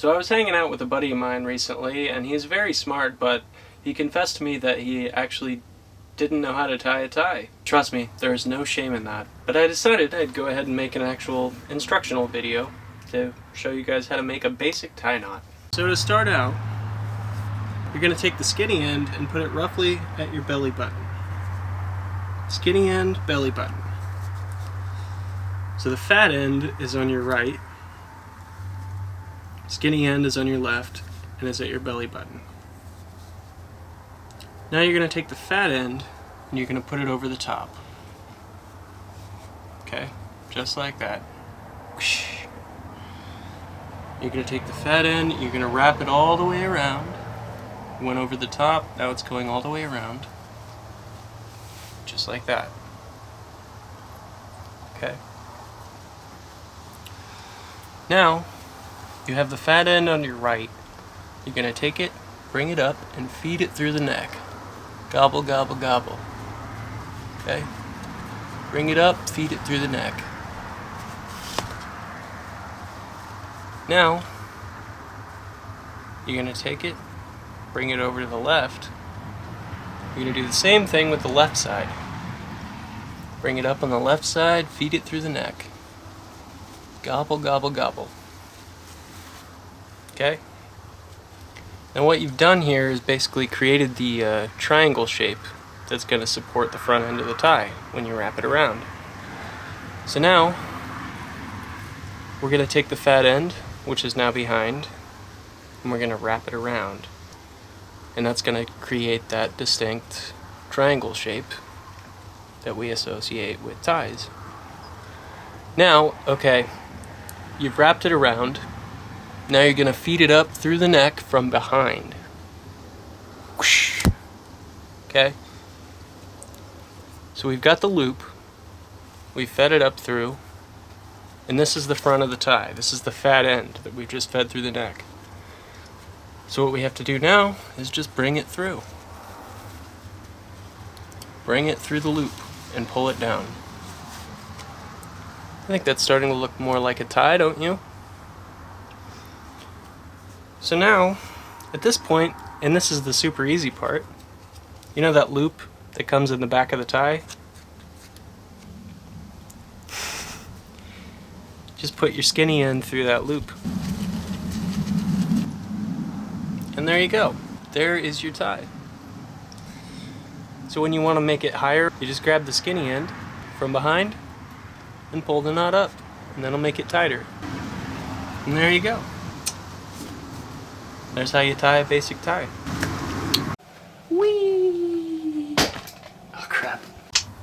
So I was hanging out with a buddy of mine recently, and he's very smart, but he confessed to me that he actually didn't know how to tie a tie. Trust me, there is no shame in that. But I decided I'd go ahead and make an actual instructional video to show you guys how to make a basic tie knot. So to start out, you're going to take the skinny end and put it roughly at your belly button. Skinny end, belly button. So the fat end is on your right, skinny end is on your left, and is at your belly button. Now you're going to take the fat end and you're going to put it over the top. Okay, just like that. You're going to take the fat end, you're going to wrap it all the way around. It went over the top, now it's going all the way around. Just like that. Okay. Now, you have the fat end on your right. You're going to take it, bring it up, and feed it through the neck. Gobble, gobble, gobble. Okay? Bring it up, feed it through the neck. Now, you're going to take it, bring it over to the left. You're going to do the same thing with the left side. Bring it up on the left side, feed it through the neck. Gobble, gobble, gobble. Okay? Now what you've done here is basically created the triangle shape that's going to support the front end of the tie when you wrap it around. So now, we're going to take the fat end, which is now behind, and we're going to wrap it around. And that's going to create that distinct triangle shape that we associate with ties. Now, okay, you've wrapped it around. Now you're going to feed it up through the neck from behind. Okay? So we've got the loop. We've fed it up through. And this is the front of the tie. This is the fat end that we've just fed through the neck. So what we have to do now is just bring it through. Bring it through the loop and pull it down. I think that's starting to look more like a tie, don't you? So now, at this point, and this is the super easy part, you know that loop that comes in the back of the tie? Just put your skinny end through that loop. And there you go. There is your tie. So when you want to make it higher, you just grab the skinny end from behind and pull the knot up, and that'll make it tighter. And there you go. There's how you tie a basic tie. Whee!